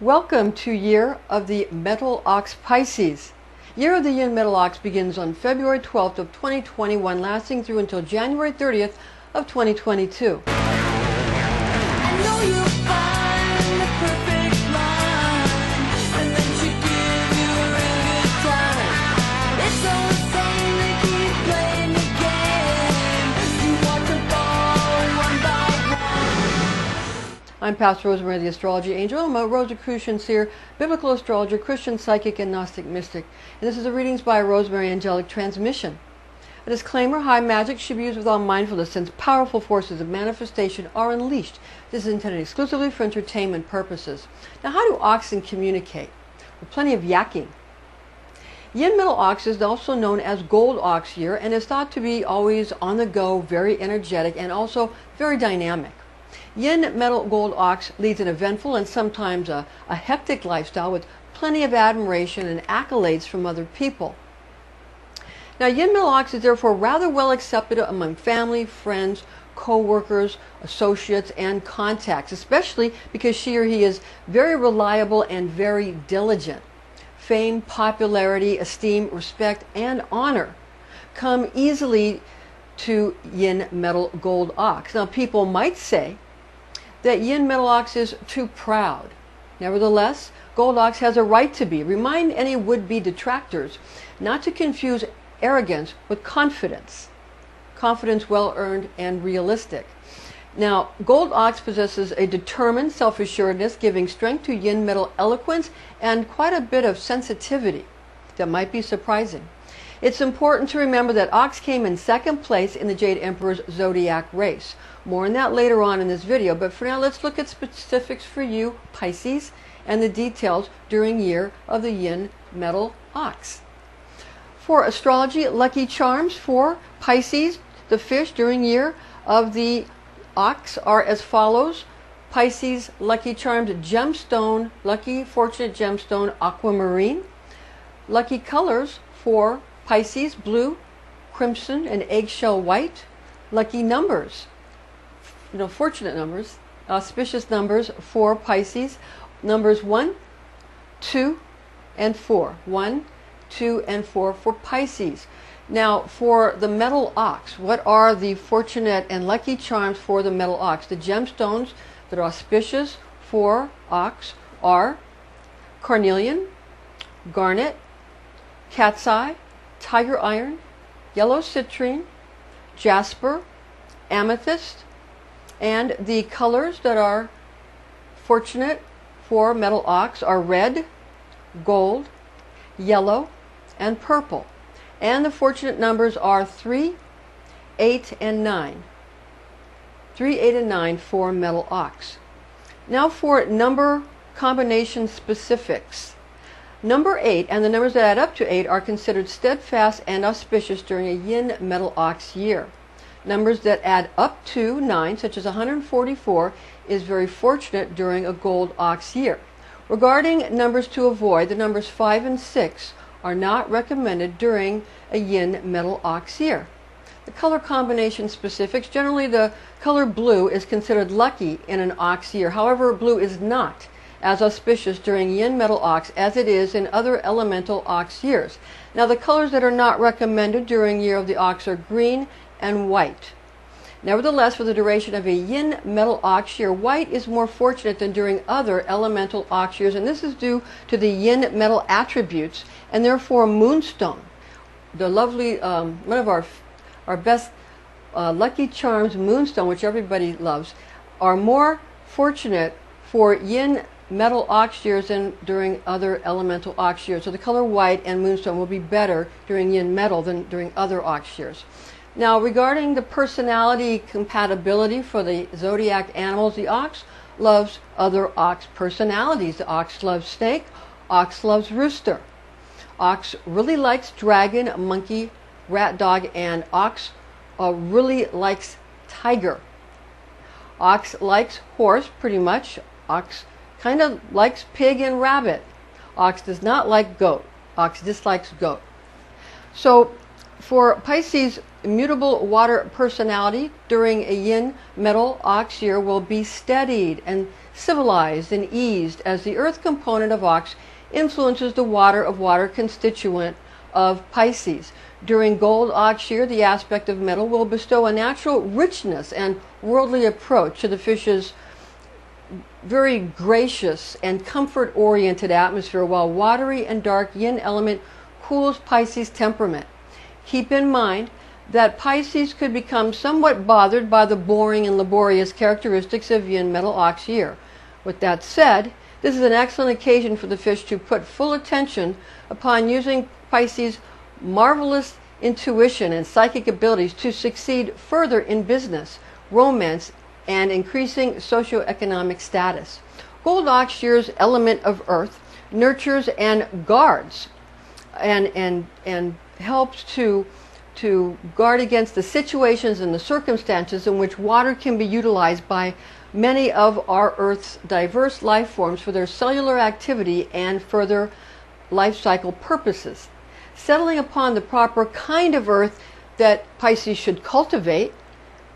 Welcome to Year of the Metal Ox Pisces. Year of the Yin Metal Ox begins on February 12th of 2021, lasting through until January 30th of 2022. I know you'll find the perfect line, and then she give you a real good time. It's so insane they keep playing the game. You watch them fall one by one. I'm Pastor Rosemary, the Astrology Angel. I'm a Rosicrucian seer, biblical astrologer, Christian psychic, and Gnostic mystic. And this is a readings by Rosemary Angelic transmission. A disclaimer: high magic should be used with all mindfulness, since powerful forces of manifestation are unleashed. This is intended exclusively for entertainment purposes. Now, how do oxen communicate? With plenty of yakking. Yin Metal Ox is also known as Gold Ox Year and is thought to be always on the go, very energetic, and also very dynamic. Yin Metal Gold Ox leads an eventful and sometimes a hectic lifestyle with plenty of admiration and accolades from other people. Now, Yin Metal Ox is therefore rather well accepted among family, friends, co-workers, associates, and contacts, especially because she or he is very reliable and very diligent. Fame, popularity, esteem, respect, and honor come easily to Yin Metal Gold Ox. Now, people might say that Yin Metal Ox is too proud. Nevertheless, Gold Ox has a right to be. Remind any would-be detractors not to confuse arrogance with confidence. Confidence well-earned and realistic. Now, Gold Ox possesses a determined self-assuredness, giving strength to Yin Metal eloquence and quite a bit of sensitivity that might be surprising. It's important to remember that Ox came in second place in the Jade Emperor's zodiac race. More on that later on in this video, but for now let's look at specifics for you, Pisces, and the details during Year of the Yin Metal Ox. For astrology, lucky charms for Pisces, the fish, during Year of the Ox are as follows. Pisces lucky charms: gemstone, lucky fortunate gemstone, aquamarine. Lucky colors for Pisces: blue, crimson, and eggshell white. Lucky numbers, fortunate numbers, auspicious numbers for Pisces: numbers 1, 2, and 4. 1, 2, and 4 for Pisces. Now, for the Metal Ox, what are the fortunate and lucky charms for the Metal Ox? The gemstones that are auspicious for Ox are carnelian, garnet, cat's eye, tiger iron, yellow citrine, jasper, amethyst, and the colors that are fortunate for Metal Ox are red, gold, yellow, and purple. And the fortunate numbers are 3, 8, and 9. 3, 8, and 9 for Metal Ox. Now for number combination specifics. Number 8 and the numbers that add up to 8 are considered steadfast and auspicious during a Yin Metal Ox year. Numbers that add up to 9, such as 144, is very fortunate during a Gold Ox year. Regarding numbers to avoid, the numbers 5 and 6 are not recommended during a Yin Metal Ox year. The color combination specifics: generally the color blue is considered lucky in an Ox year. However, blue is not as auspicious during Yin Metal Ox as it is in other elemental Ox years. Now, the colors that are not recommended during Year of the Ox are green and white. Nevertheless, for the duration of a Yin Metal Ox year, white is more fortunate than during other elemental Ox years, and this is due to the Yin Metal attributes, and therefore moonstone, the lovely, one of our best lucky charms, moonstone, which everybody loves, are more fortunate for Yin Metal Ox years than during other elemental Ox years. So the color white and moonstone will be better during Yin Metal than during other Ox years. Now, regarding the personality compatibility for the zodiac animals, the ox loves other ox personalities. The ox loves snake, ox loves rooster. Ox really likes dragon, monkey, rat, dog, and ox really likes tiger. Ox likes horse, pretty much. Ox kind of likes pig and rabbit. Ox does not like goat. Ox dislikes goat. So, for Pisces, immutable water personality during a Yin Metal Ox year will be steadied and civilized and eased as the earth component of Ox influences the water of water constituent of Pisces. During Gold Ox year, the aspect of metal will bestow a natural richness and worldly approach to the fish's very gracious and comfort-oriented atmosphere, while watery and dark yin element cools Pisces temperament. Keep in mind that Pisces could become somewhat bothered by the boring and laborious characteristics of Yin Metal Ox year. With that said, this is an excellent occasion for the fish to put full attention upon using Pisces' marvelous intuition and psychic abilities to succeed further in business, romance, and increasing socioeconomic status. Gold Ox year's element of earth nurtures and guards and helps to guard against the situations and the circumstances in which water can be utilized by many of our Earth's diverse life forms for their cellular activity and further life cycle purposes. Settling upon the proper kind of earth that Pisces should cultivate,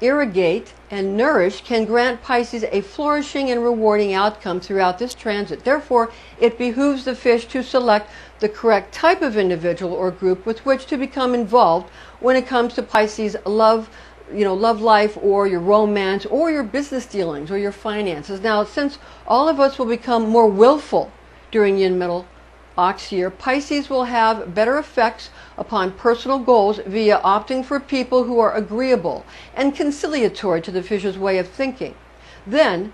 irrigate, and nourish can grant Pisces a flourishing and rewarding outcome throughout this transit. Therefore, it behooves the fish to select the correct type of individual or group with which to become involved when it comes to Pisces love life, or your romance, or your business dealings, or your finances. Now, since all of us will become more willful during Yin Metal Ox year, Pisces will have better effects upon personal goals via opting for people who are agreeable and conciliatory to the fish's way of thinking. Then,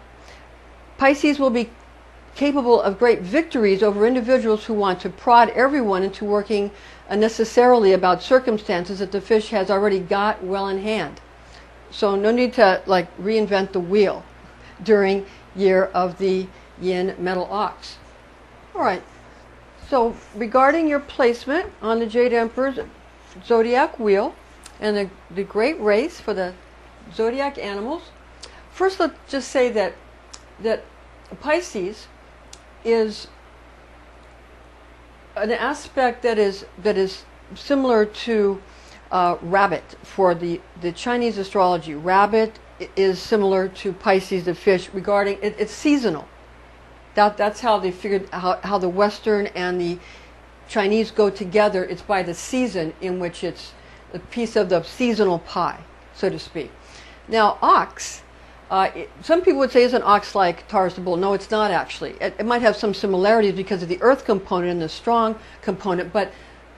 Pisces will be capable of great victories over individuals who want to prod everyone into working unnecessarily about circumstances that the fish has already got well in hand. So no need to reinvent the wheel during year of the Yin Metal Ox. All right. So regarding your placement on the Jade Emperor's zodiac wheel and the great race for the zodiac animals, first let's just say that Pisces is an aspect that is similar to rabbit for the Chinese astrology. Rabbit is similar to Pisces, the fish, regarding it's seasonal. That's how they figured how the Western and the Chinese go together. It's by the season in which it's a piece of the seasonal pie, so to speak. Now, ox, some people would say is an ox like Taurus the bull. No, it's not actually. It might have some similarities because of the earth component and the strong component, but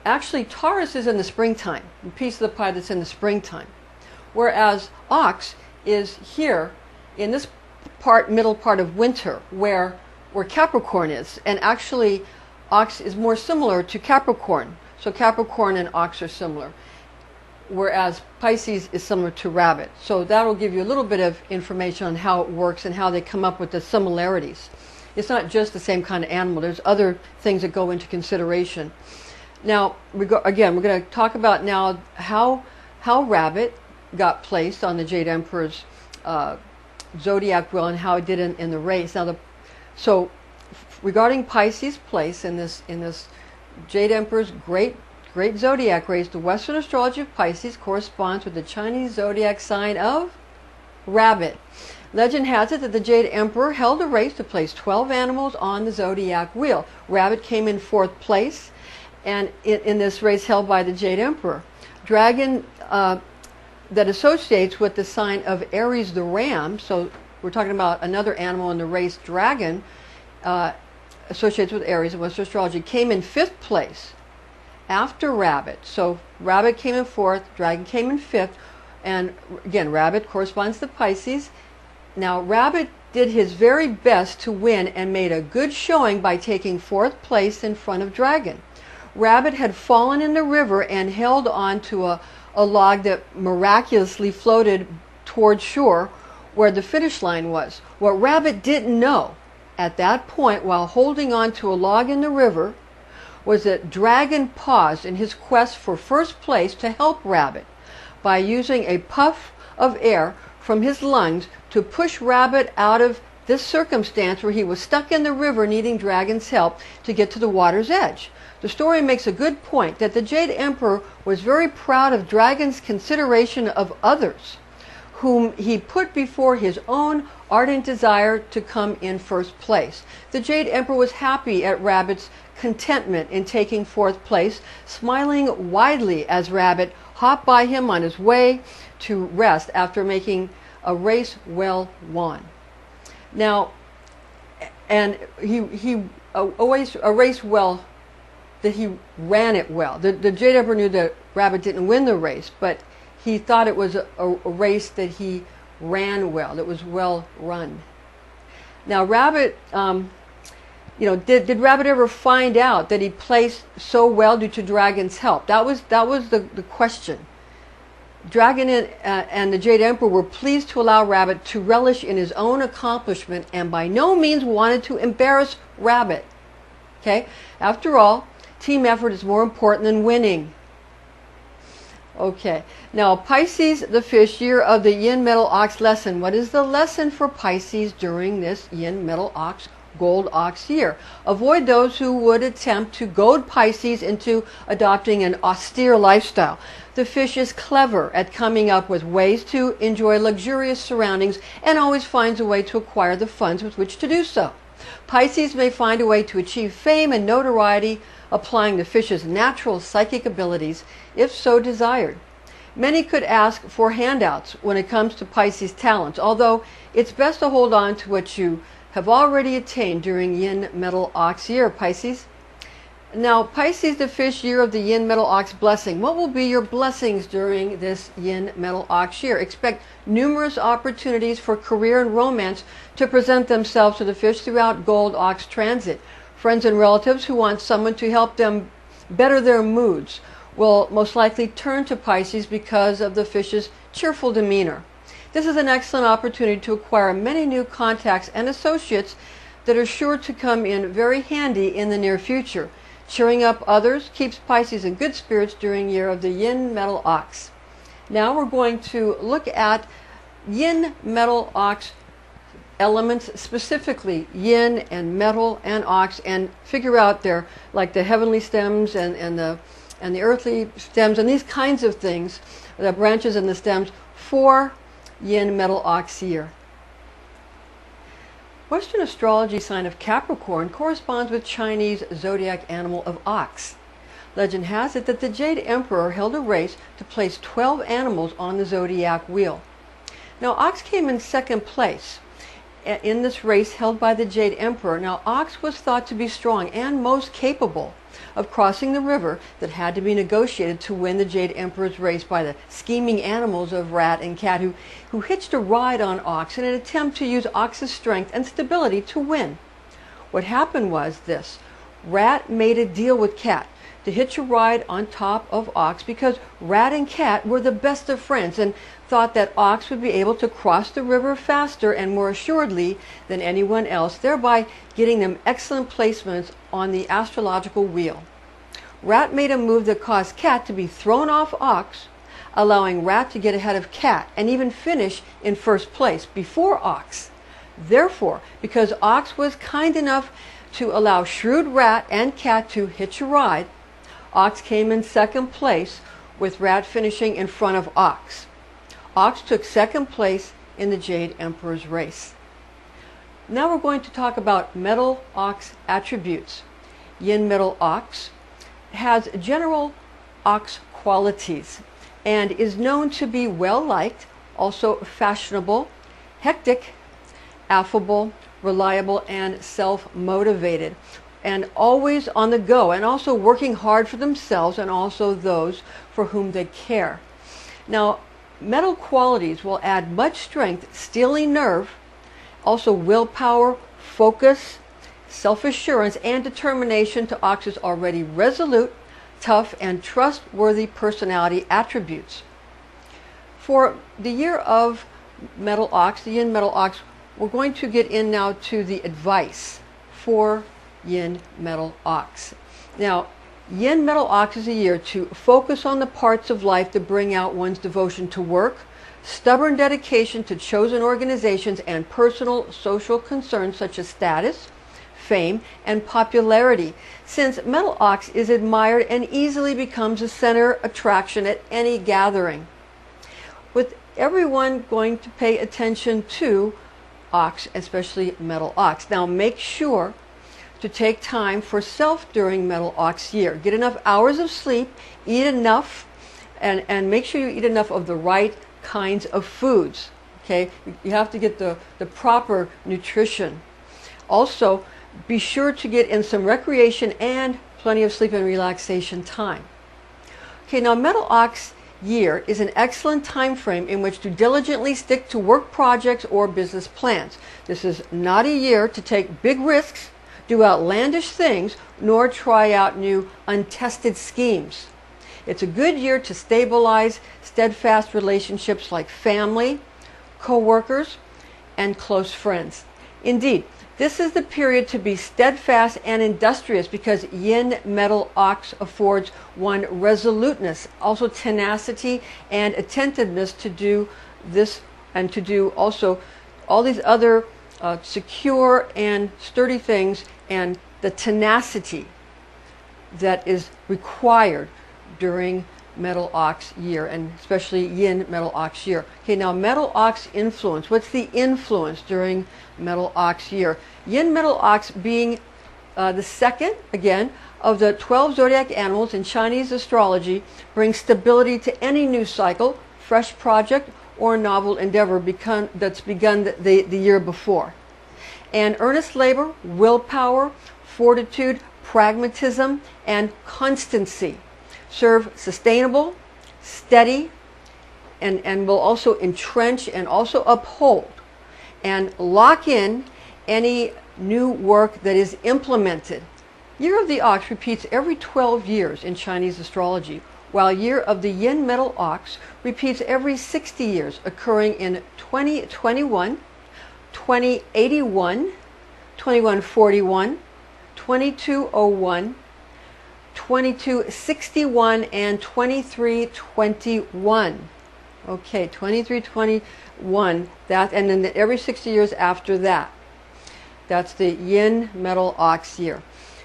actually Taurus is in the springtime, a piece of the pie that's in the springtime. Whereas ox is here in this middle part of winter where Capricorn is. And actually ox is more similar to Capricorn. So Capricorn and ox are similar. Whereas Pisces is similar to rabbit. So that will give you a little bit of information on how it works and how they come up with the similarities. It's not just the same kind of animal. There's other things that go into consideration. Now, again, we're going to talk about now how rabbit got placed on the Jade Emperor's zodiac wheel and how it did in the race. Now, so regarding Pisces' place in this Jade Emperor's great zodiac race, the Western astrology of Pisces corresponds with the Chinese zodiac sign of Rabbit. Legend has it that the Jade Emperor held a race to place 12 animals on the zodiac wheel. Rabbit came in 4th place, and in this race held by the Jade Emperor. Dragon that associates with the sign of Aries the ram, so we're talking about another animal in the race, dragon, associates with Aries in Western astrology, came in 5th place after rabbit. So rabbit came in 4th, dragon came in 5th, and again, rabbit corresponds to Pisces. Now, rabbit did his very best to win and made a good showing by taking 4th place in front of dragon. Rabbit had fallen in the river and held on to a log that miraculously floated toward shore where the finish line was. What Rabbit didn't know at that point, while holding on to a log in the river, was that Dragon paused in his quest for 1st place to help Rabbit by using a puff of air from his lungs to push Rabbit out of this circumstance where he was stuck in the river needing Dragon's help to get to the water's edge. The story makes a good point that the Jade Emperor was very proud of Dragon's consideration of others, whom he put before his own ardent desire to come in first place. The Jade Emperor was happy at Rabbit's contentment in taking fourth place, smiling widely as Rabbit hopped by him on his way to rest after making a race well won. Now, and he always a race well, that he ran it well. The Jade Emperor knew that Rabbit didn't win the race, but he thought it was a race that he ran well, that was well run. Now, Rabbit, did Rabbit ever find out that he placed so well due to Dragon's help? That was the question. Dragon and the Jade Emperor were pleased to allow Rabbit to relish in his own accomplishment and by no means wanted to embarrass Rabbit. Okay? After all, team effort is more important than winning. Okay. Now, Pisces, the fish, year of the Yin Metal Ox lesson. What is the lesson for Pisces during this Yin Metal Ox Gold Ox year? Avoid those who would attempt to goad Pisces into adopting an austere lifestyle. The fish is clever at coming up with ways to enjoy luxurious surroundings and always finds a way to acquire the funds with which to do so. Pisces may find a way to achieve fame and notoriety applying the fish's natural psychic abilities if so desired. Many could ask for handouts when it comes to Pisces talents, although it's best to hold on to what you have already attained during Yin Metal Ox year, Pisces. Now, Pisces, the fish, year of the Yin Metal Ox blessing. What will be your blessings during this Yin Metal Ox year? Expect numerous opportunities for career and romance to present themselves to the fish throughout Gold Ox transit. Friends and relatives who want someone to help them better their moods will most likely turn to Pisces because of the fish's cheerful demeanor. This is an excellent opportunity to acquire many new contacts and associates that are sure to come in very handy in the near future. Cheering up others keeps Pisces in good spirits during year of the Yin Metal Ox. Now we're going to look at Yin Metal Ox elements, specifically Yin and Metal and Ox, and figure out their, like the heavenly stems and the earthly stems and these kinds of things, the branches and the stems for Yin Metal Ox year. Western astrology sign of Capricorn corresponds with Chinese zodiac animal of Ox. Legend has it that the Jade Emperor held a race to place 12 animals on the zodiac wheel. Now, Ox came in second place in this race held by the Jade Emperor. Now, Ox was thought to be strong and most capable of crossing the river that had to be negotiated to win the Jade Emperor's race by the scheming animals of Rat and Cat who hitched a ride on Ox in an attempt to use Ox's strength and stability to win. What happened was this: Rat made a deal with Cat to hitch a ride on top of Ox because Rat and Cat were the best of friends and thought that Ox would be able to cross the river faster and more assuredly than anyone else, thereby getting them excellent placements on the astrological wheel. Rat made a move that caused Cat to be thrown off Ox, allowing Rat to get ahead of Cat and even finish in first place before Ox. Therefore, because Ox was kind enough to allow shrewd Rat and Cat to hitch a ride, Ox came in second place, with Rat finishing in front of Ox. Ox took second place in the Jade Emperor's race. Now we're going to talk about Metal Ox attributes. Yin Metal Ox has general Ox qualities and is known to be well-liked, also fashionable, hectic, affable, reliable, and self-motivated, and always on the go, and also working hard for themselves and also those for whom they care. Now, metal qualities will add much strength, steely nerve, also willpower, focus, self-assurance, and determination to Ox's already resolute, tough, and trustworthy personality attributes. For the year of Metal Ox, the Yin Metal Ox, we're going to get in now to the advice for Yin Metal Ox. Now, Yin Metal Ox is a year to focus on the parts of life that bring out one's devotion to work, stubborn dedication to chosen organizations, and personal social concerns such as status, fame, and popularity, since Metal Ox is admired and easily becomes a center attraction at any gathering. With everyone going to pay attention to Ox, especially Metal Ox. Now make sure to take time for self during Metal Ox year. Get enough hours of sleep, eat enough, and make sure you eat enough of the right kinds of foods. Okay, you have to get the proper nutrition. Also, be sure to get in some recreation and plenty of sleep and relaxation time. Okay, now Metal Ox year is an excellent time frame in which to diligently stick to work projects or business plans. This is not a year to take big risks, do outlandish things, nor try out new untested schemes. It's a good year to stabilize steadfast relationships like family, co-workers, and close friends. Indeed, this is the period to be steadfast and industrious because Yin Metal Ox affords one resoluteness, also tenacity and attentiveness to do this and to do also all these other secure and sturdy things, and the tenacity that is required during Metal Ox year, and especially Yin Metal Ox year. Okay, now Metal Ox influence. What's the influence during Metal Ox year? Yin Metal Ox being the second, again, of the 12 zodiac animals in Chinese astrology, brings stability to any new cycle, fresh project, or novel endeavor that's begun the year before. And earnest labor, willpower, fortitude, pragmatism, and constancy serve sustainable, steady, and will also entrench and also uphold and lock in any new work that is implemented. Year of the Ox repeats every 12 years in Chinese astrology, while Year of the Yin Metal Ox repeats every 60 years, occurring in 2021, 2081, 2141, 2201, 2261, and 2321. Okay, 2321, that, and then every 60 years after that. That's the Yin Metal Ox year.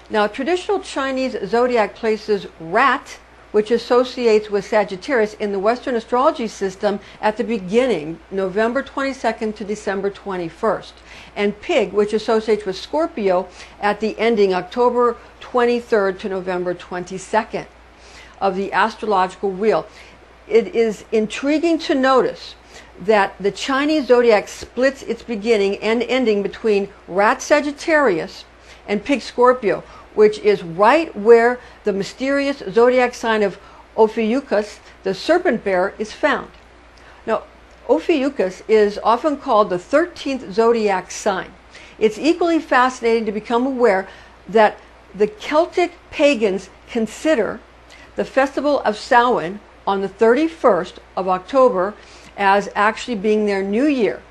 Now, traditional Chinese zodiac places Rat, which associates with Sagittarius in the Western astrology system, at the beginning, November 22nd to December 21st, and Pig, which associates with Scorpio, at the ending, October 23rd to November 22nd of the astrological wheel. It is intriguing to notice that the Chinese zodiac splits its beginning and ending between Rat Sagittarius and Pig Scorpio, which is right where the mysterious zodiac sign of Ophiuchus, the serpent bearer, is found. Now, Ophiuchus is often called the 13th zodiac sign. It's equally fascinating to become aware that the Celtic pagans consider the festival of Samhain on the 31st of October as actually being their new year.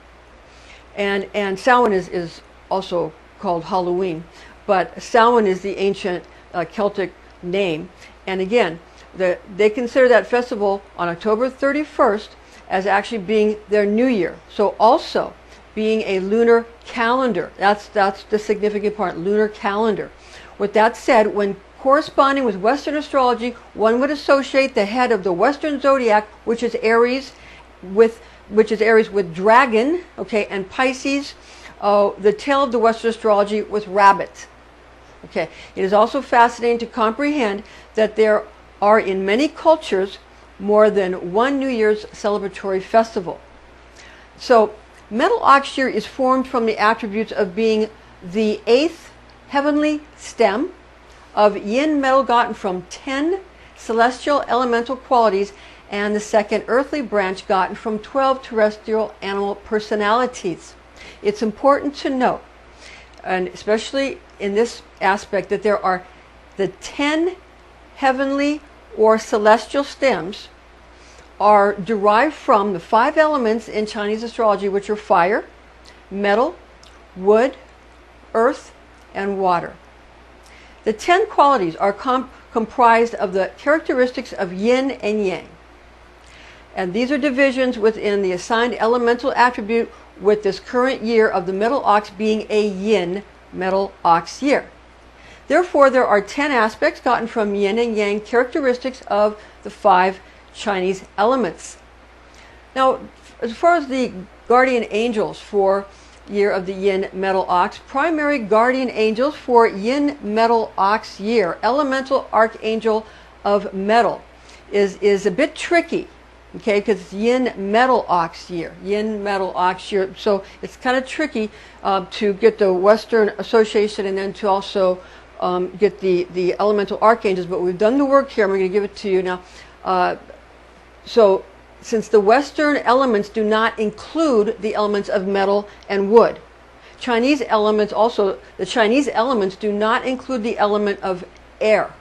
And Samhain is also called Halloween, but Samhain is the ancient Celtic name. And again, they consider that festival on October 31st as actually being their new year. So also being a lunar calendar. That's the significant part, lunar calendar. With that said, when corresponding with Western astrology, one would associate the head of the Western zodiac, which is Aries, with dragon, okay, and Pisces, the tail of the Western astrology with rabbit. Okay, it is also fascinating to comprehend that there are in many cultures more than one New Year's celebratory festival. So, Metal Ox year is formed from the attributes of being the 8th heavenly stem of Yin metal gotten from 10 celestial elemental qualities, and the second earthly branch gotten from 12 terrestrial animal personalities. It's important to note, and especially in this aspect, that there are the 10 heavenly or celestial stems are derived from the 5 elements in Chinese astrology, which are fire, metal, wood, earth, and water. The 10 qualities are comprised of the characteristics of yin and yang. And these are divisions within the assigned elemental attribute, with this current year of the Metal Ox being a Yin Metal Ox year. Therefore, there are 10 aspects gotten from yin and yang characteristics of the 5 Chinese elements. Now, as far as the guardian angels for year of the Yin Metal Ox, primary guardian angels for Yin Metal Ox year, elemental archangel of metal, is a bit tricky, okay, because it's Yin Metal Ox year, Yin Metal Ox year, so it's kind of tricky to get the Western association and then to also get the elemental archangels, but we've done the work here, and we're going to give it to you now. So since the Western elements do not include the elements of metal and wood, Chinese elements also, the Chinese elements do not include the element of air.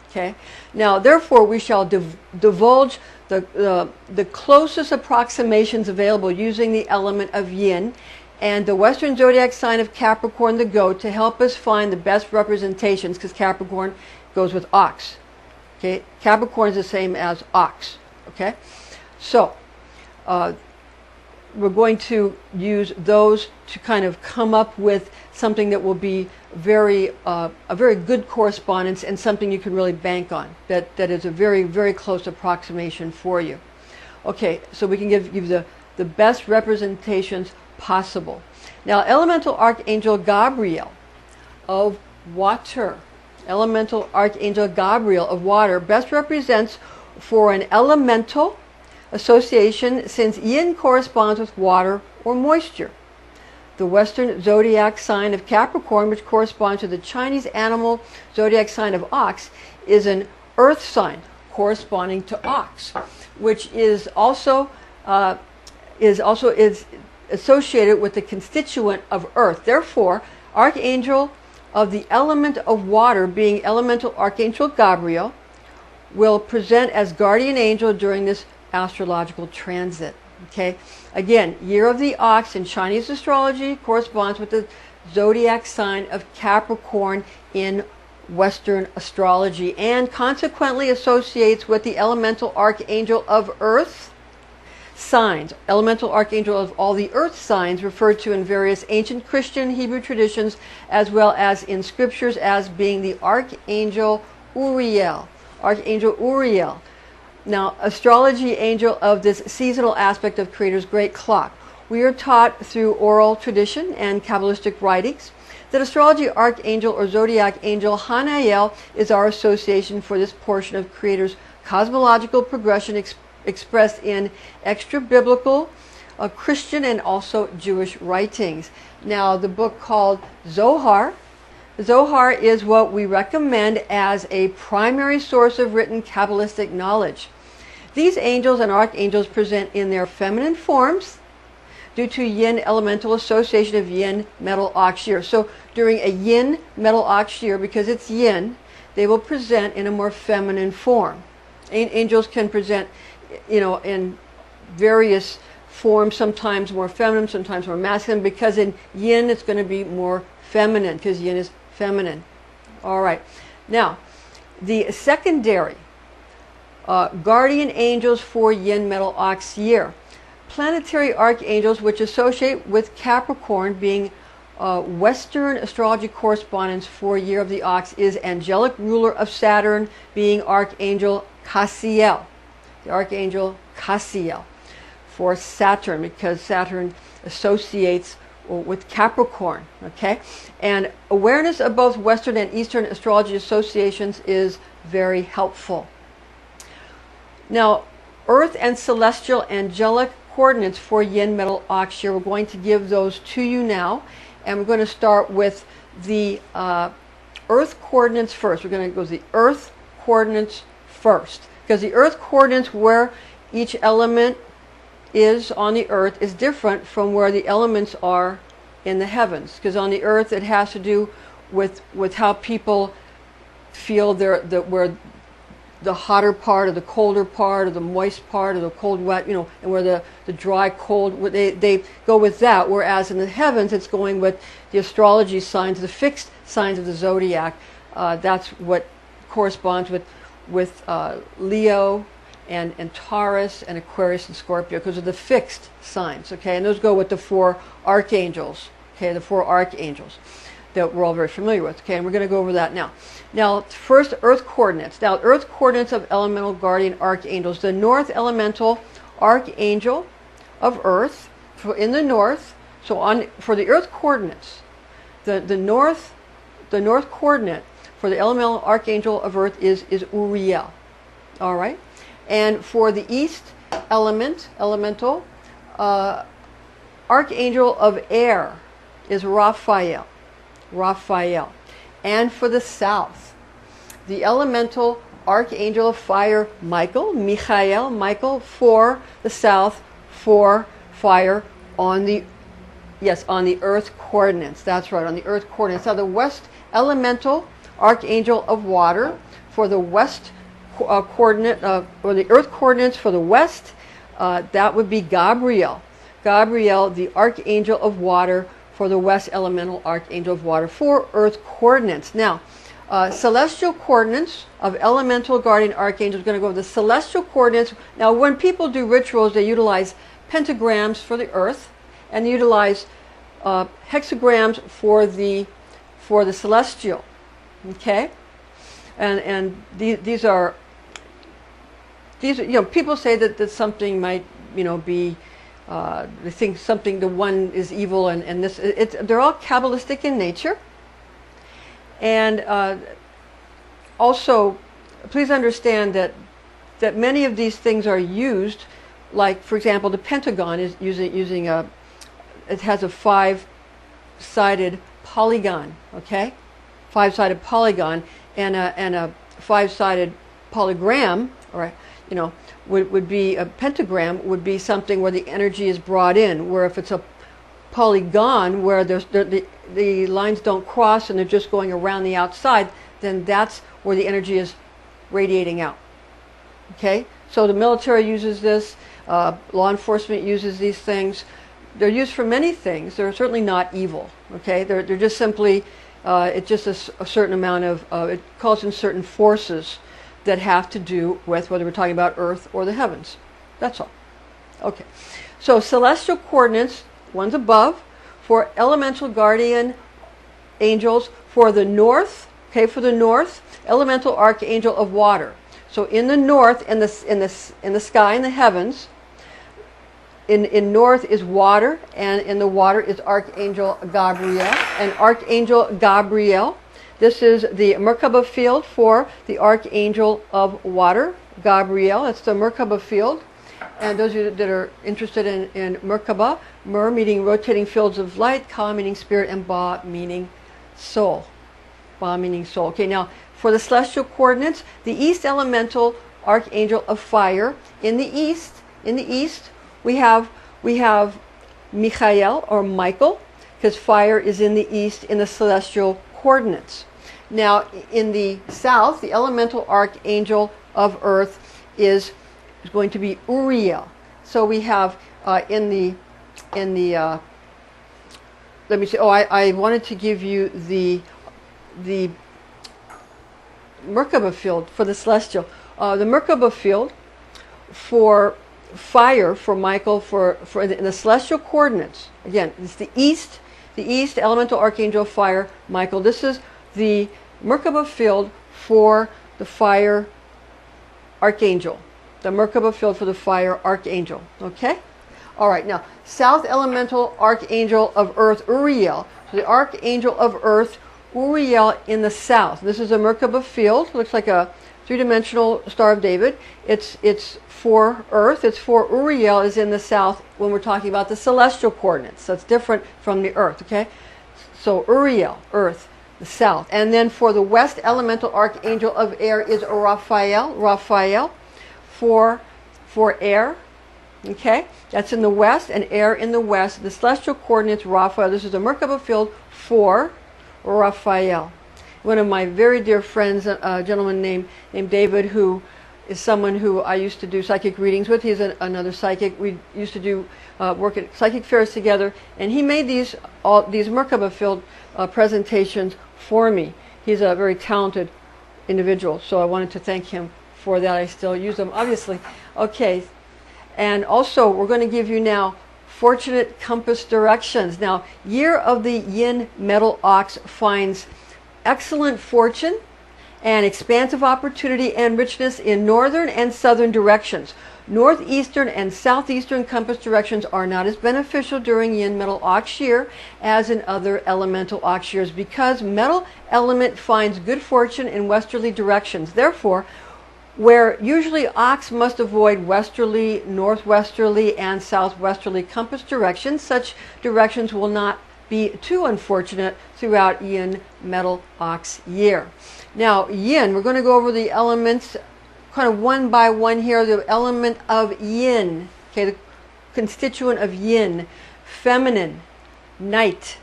Okay. Now, therefore, we shall divulge the closest approximations available using the element of yin and the Western zodiac sign of Capricorn, the goat, to help us find the best representations, because Capricorn goes with ox. Okay. Capricorn is the same as ox. Okay. So, we're going to use those to kind of come up with something that will be a very good correspondence and something you can really bank on. That is a very, very close approximation for you. Okay, so we can give you the best representations possible. Now, elemental archangel Gabriel of water, elemental archangel Gabriel of water best represents for an elemental association, since yin corresponds with water or moisture. The Western zodiac sign of Capricorn, which corresponds to the Chinese animal zodiac sign of Ox, is an earth sign corresponding to Ox, which is also associated with the constituent of earth. Therefore, archangel of the element of water, being elemental archangel Gabriel, will present as guardian angel during this astrological transit. Okay, again, year of the ox in Chinese astrology corresponds with the zodiac sign of Capricorn in Western astrology, and consequently associates with the elemental archangel of earth signs, elemental archangel of all the earth signs referred to in various ancient Christian Hebrew traditions, as well as in scriptures, as being the Archangel Uriel. Archangel Uriel. Now, astrology angel of this seasonal aspect of Creator's great clock. We are taught through oral tradition and Kabbalistic writings that astrology archangel or zodiac angel Hanael is our association for this portion of Creator's cosmological progression expressed in extra-biblical, Christian, and also Jewish writings. Now, the book called Zohar. Zohar is what we recommend as a primary source of written Kabbalistic knowledge. These angels and archangels present in their feminine forms due to yin elemental association of yin metal ox year. So during a yin metal ox year, because it's yin, they will present in a more feminine form. Angels can present, in various forms, sometimes more feminine, sometimes more masculine, because in yin it's going to be more feminine, because yin is feminine. All right. Now, the secondary guardian angels for Yin Metal Ox year. Planetary archangels which associate with Capricorn, being Western astrology correspondence for year of the ox, is angelic ruler of Saturn, being Archangel Cassiel. The Archangel Cassiel for Saturn, because Saturn associates with Capricorn. Okay, and awareness of both Western and Eastern astrology associations is very helpful. Now, Earth and celestial angelic coordinates for Yin Metal Ox year, we're going to give those to you now, and we're going to start with the Earth coordinates first. We're going to go to the Earth coordinates first, because the Earth coordinates, where each element is on the Earth, is different from where the elements are in the heavens, because on the Earth it has to do with how people feel where the hotter part or the colder part or the moist part or the cold wet, and where the dry cold, they go with that, whereas in the heavens it's going with the astrology signs, the fixed signs of the zodiac. That's what corresponds with Leo and Taurus and Aquarius and Scorpio, because of the fixed signs. Okay, and those go with the four archangels. Okay, the four archangels that we're all very familiar with. Okay, and we're going to go over that now. Now, first, Earth coordinates. Now, Earth coordinates of elemental guardian archangels. The North elemental archangel of Earth in the north. So for the Earth coordinates, the north coordinate for the elemental archangel of Earth is Uriel. All right, and for the east elemental archangel of air is Raphael. And for the south, the elemental archangel of fire, Michael, for the south, for fire on the Earth coordinates. That's right, on the Earth coordinates. Now the west elemental archangel of water for the west coordinate, or the Earth coordinates for the west, that would be Gabriel, the archangel of water for the west elemental archangel of water for Earth coordinates. Now, celestial coordinates of elemental guardian archangels. Going to go with the celestial coordinates. Now, when people do rituals, they utilize pentagrams for the Earth, and utilize hexagrams for the celestial. Okay, and these are people say that something might be. They think the one is evil, and they're all Kabbalistic in nature. And also, please understand that many of these things are used, like for example, the pentagon is using it has a 5-sided polygon, okay, 5-sided polygon, and a 5-sided polygram, or would be a pentagram, would be something where the energy is brought in, where if it's a polygon where the lines don't cross and they're just going around the outside, then that's where the energy is radiating out. Okay, so the military uses this, law enforcement uses these things. They're used for many things. They're certainly not evil. Okay, they're just simply it's just a certain amount of it calls in certain forces that have to do with whether we're talking about Earth or the heavens. That's all. Okay, so celestial coordinates, one's above, for elemental guardian angels for the north. Okay, for the north, elemental archangel of water. So in the north, in the sky, in the heavens, in north is water, and in the water is Archangel Gabriel. And Archangel Gabriel, this is the Merkaba field for the Archangel of Water, Gabriel. That's the Merkaba field. And those of you that are interested in Merkaba, Mer meaning rotating fields of light, Ka meaning spirit, and Ba meaning soul. Ba meaning soul. Okay, now for the celestial coordinates, the east elemental Archangel of fire. In the east, we have Michael or Michael, because fire is in the east in the celestial coordinates. Now in the south, the elemental archangel of earth is going to be Uriel. So we have let me see. Oh, I wanted to give you the Merkaba field for the celestial. The Merkaba field for fire, for Michael, for in the celestial coordinates. Again, it's the east elemental archangel of fire, Michael. This is the Merkaba field for the fire archangel. The Merkaba field for the fire archangel. Okay? All right, now, south elemental archangel of earth, Uriel. So the archangel of earth, Uriel in the south. This is a Merkaba field. Looks like a three-dimensional Star of David. It's for earth. It's for Uriel is in the south when we're talking about the celestial coordinates. That's different from the earth, okay? So Uriel, earth, the south. And then for the west elemental archangel of air is Raphael for air. Okay, that's in the west, and air in the west. The celestial coordinates, Raphael. This is the Merkaba field for Raphael. One of my very dear friends, a gentleman named David, who is someone who I used to do psychic readings with. He's another psychic. We used to do work at psychic fairs together, and he made these Merkaba field presentations for me. He's a very talented individual, so I wanted to thank him for that. I still use them, obviously. Okay. And also, we're going to give you now fortunate compass directions. Now, year of the Yin Metal Ox finds excellent fortune and expansive opportunity and richness in northern and southern directions. Northeastern and southeastern compass directions are not as beneficial during Yin Metal Ox year as in other elemental ox years because metal element finds good fortune in westerly directions. Therefore, where usually ox must avoid westerly, northwesterly, and southwesterly compass directions, such directions will not be too unfortunate throughout Yin Metal Ox year. Now, Yin, we're going to go over the elements kind of one by one here. The element of Yin, okay, the constituent of Yin: feminine, night,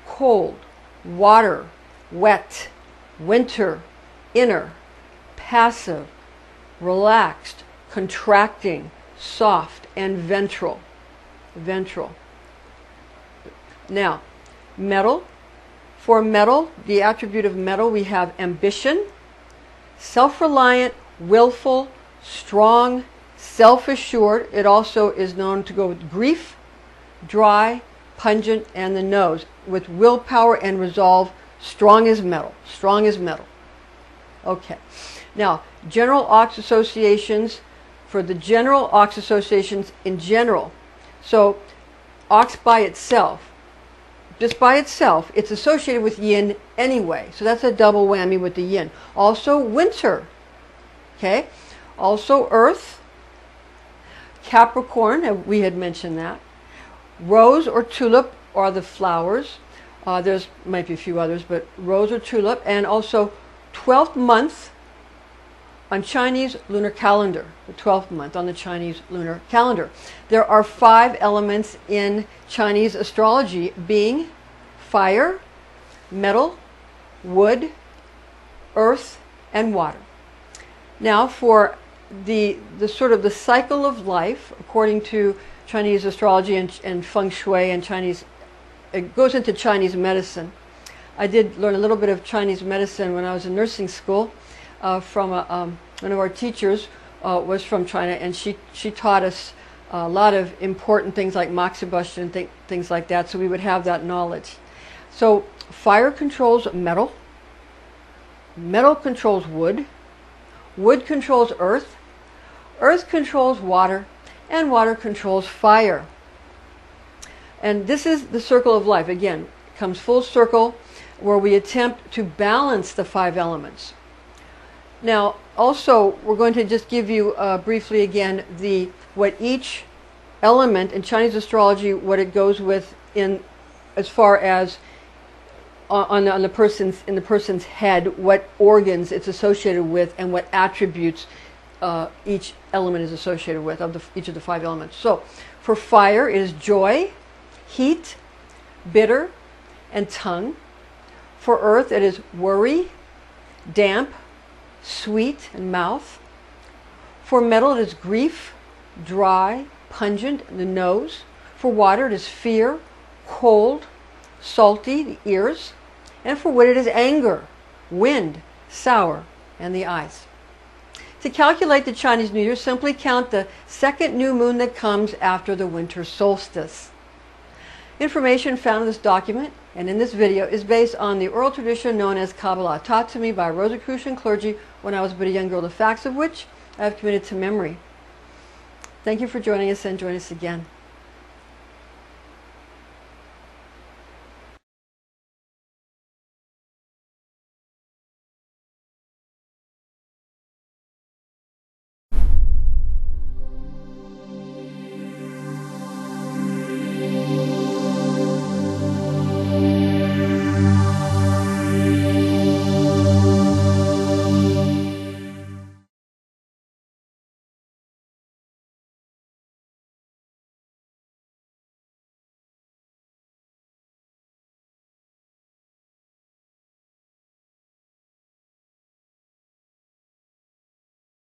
cold, water, wet, winter, inner, passive, relaxed, contracting, soft, and ventral. Ventral. Now, metal. For metal, the attribute of metal, we have ambition, self-reliant, willful, strong, self-assured. It also is known to go with grief, dry, pungent, and the nose. With willpower and resolve, strong as metal. Strong as metal. Okay. Now, general ox associations, for the general ox associations in general. So, ox by itself, just by itself, it's associated with yin anyway. So that's a double whammy with the yin. Also, winter. Okay. Also, earth. Capricorn, we had mentioned that. Rose or tulip are the flowers. There's might be a few others, but rose or tulip. And also, 12th month on Chinese lunar calendar, the 12th month on the Chinese lunar calendar. There are 5 elements in Chinese astrology, being fire, metal, wood, earth, and water. Now, for the sort of the cycle of life, according to Chinese astrology and feng shui and Chinese, it goes into Chinese medicine. I did learn a little bit of Chinese medicine when I was in nursing school from one of our teachers was from China, and she taught us a lot of important things like moxibustion and things like that, so we would have that knowledge. So fire controls metal, metal controls wood, wood controls earth, earth controls water, and water controls fire. And this is the circle of life. Again, it comes full circle where we attempt to balance the 5 elements. Now, also, we're going to just give you briefly again what each element in Chinese astrology, what it goes with in as far as in the person's head, what organs it's associated with, and what attributes each element is associated with each of the 5 elements. So, for fire, it is joy, heat, bitter, and tongue. For earth, it is worry, damp, sweet, and mouth. For metal, it is grief, dry, pungent, the nose. For water, it is fear, cold, salty, the ears. And for wood, it is anger, wind, sour, and the eyes. To calculate the Chinese New Year, simply count the 2nd new moon that comes after the winter solstice. Information found in this document and in this video is based on the oral tradition known as Kabbalah, taught to me by Rosicrucian clergy when I was but a young girl, the facts of which I have committed to memory. Thank you for joining us, and join us again.